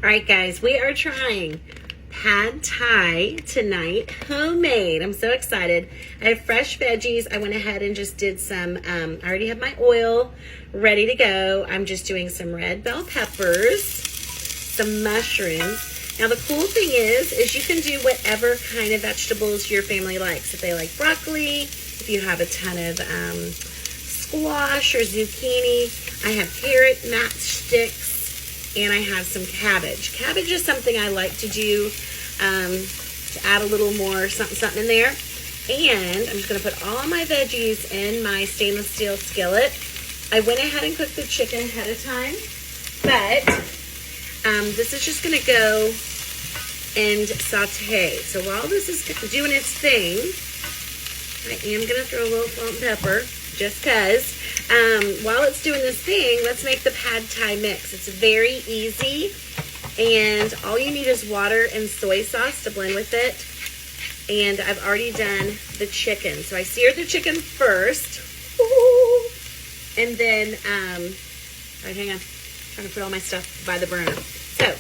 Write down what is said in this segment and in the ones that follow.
All right, guys, we are trying pad thai tonight, homemade. I'm so excited. I have fresh veggies. I went ahead and just did some, I already have my oil ready to go. I'm just doing some red bell peppers, some mushrooms. Now, the cool thing is you can do whatever kind of vegetables your family likes. If they like broccoli, if you have a ton of squash or zucchini. I have carrot matchsticks. And I have some cabbage. Cabbage is something I like to do to add a little more something in there. And I'm just going to put all my veggies in my stainless steel skillet. I went ahead and cooked the chicken ahead of time. But this is just going to go and saute. So while this is doing its thing, I am going to throw a little salt and pepper just because. While it's doing this thing, let's make the pad thai mix. It's very easy, and all you need is water and soy sauce to blend with it. And I've already done the chicken. So I seared the chicken first. Ooh. And then, all right, hang on. I'm trying to put all my stuff by the burner. So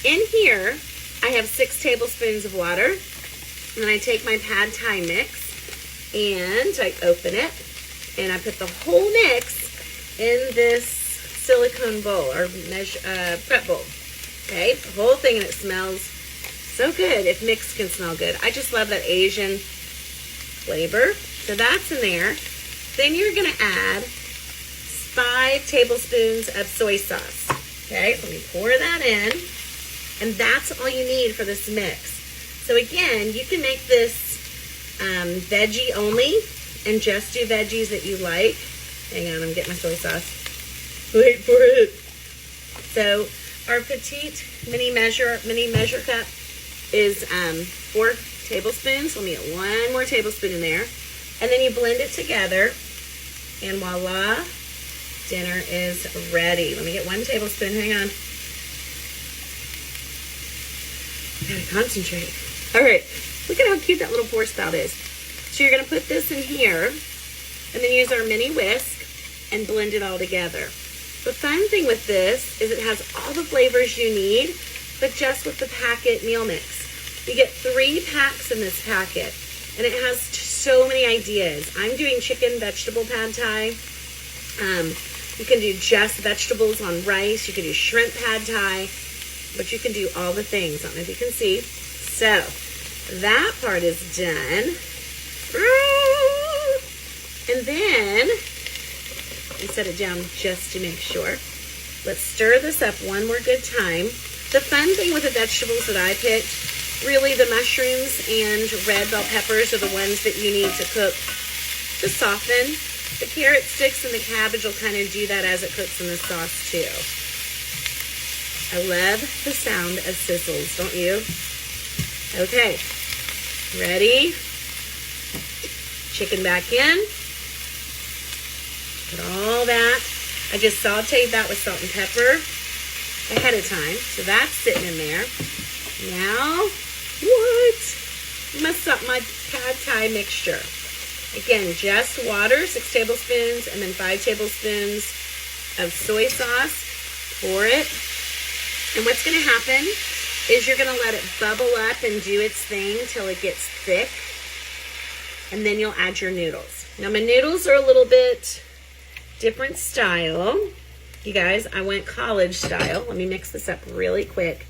in here, I have 6 tablespoons of water. And then I take my pad thai mix and I open it. And I put the whole mix in this silicone bowl or prep bowl. Okay, the whole thing, and it smells so good. If mixed can smell good. I just love that Asian flavor. So that's in there. Then you're going to add 5 tablespoons of soy sauce. Okay, so let me pour that in. And that's all you need for this mix. So again, you can make this veggie only. And just do veggies that you like. Hang on, I'm getting my soy sauce. Wait for it. So our petite mini measure cup is 4 tablespoons. Let me get 1 more tablespoon in there. And then you blend it together. And voila, dinner is ready. Let me get 1 tablespoon. Hang on. Gotta concentrate. All right, look at how cute that little pour spout is. So you're going to put this in here and then use our mini whisk and blend it all together. The fun thing with this is it has all the flavors you need, but just with the packet meal mix. You get 3 packs in this packet, and it has so many ideas. I'm doing chicken vegetable pad thai. You can do just vegetables on rice. You can do shrimp pad thai, but you can do all the things. I don't know if you can see. So that part is done. And then, I set it down just to make sure. Let's stir this up one more good time. The fun thing with the vegetables that I picked, really the mushrooms and red bell peppers are the ones that you need to cook to soften. The carrot sticks and the cabbage will kind of do that as it cooks in the sauce too. I love the sound of sizzles, don't you? Okay, ready? Chicken back in. Put all that. I just sauteed that with salt and pepper ahead of time. So that's sitting in there. Now, messed up my pad thai mixture. Again, just water, 6 tablespoons, and then 5 tablespoons of soy sauce. Pour it. And what's going to happen is you're going to let it bubble up and do its thing till it gets thick. And then you'll add your noodles. Now my noodles are a little bit different style. You guys, I went college style. Let me mix this up really quick.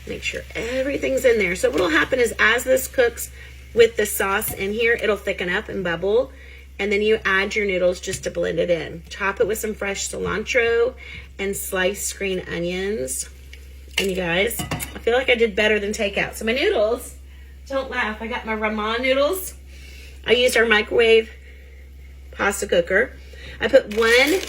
Make sure everything's in there. So what'll happen is as this cooks with the sauce in here, it'll thicken up and bubble. And then you add your noodles just to blend it in. Top it with some fresh cilantro and sliced green onions. And you guys, I feel like I did better than takeout. So my noodles, don't laugh, I got my ramen noodles. I used our microwave pasta cooker. I put 1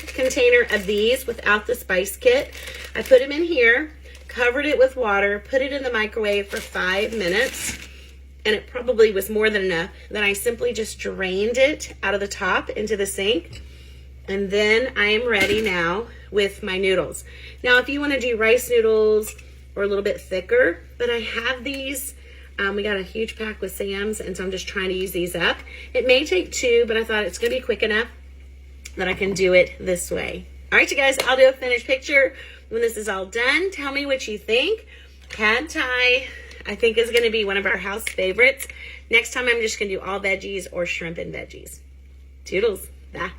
container of these without the spice kit. I put them in here, covered it with water, put it in the microwave for 5 minutes, and it probably was more than enough. Then I simply just drained it out of the top into the sink, and then I am ready now with my noodles. Now, if you want to do rice noodles or a little bit thicker, but I have these. We got a huge pack with Sam's, and so I'm just trying to use these up. It may take 2, but I thought it's going to be quick enough that I can do it this way. All right, you guys, I'll do a finished picture when this is all done. Tell me what you think. Pad Thai, I think, is going to be one of our house favorites. Next time, I'm just going to do all veggies or shrimp and veggies. Toodles. Bye.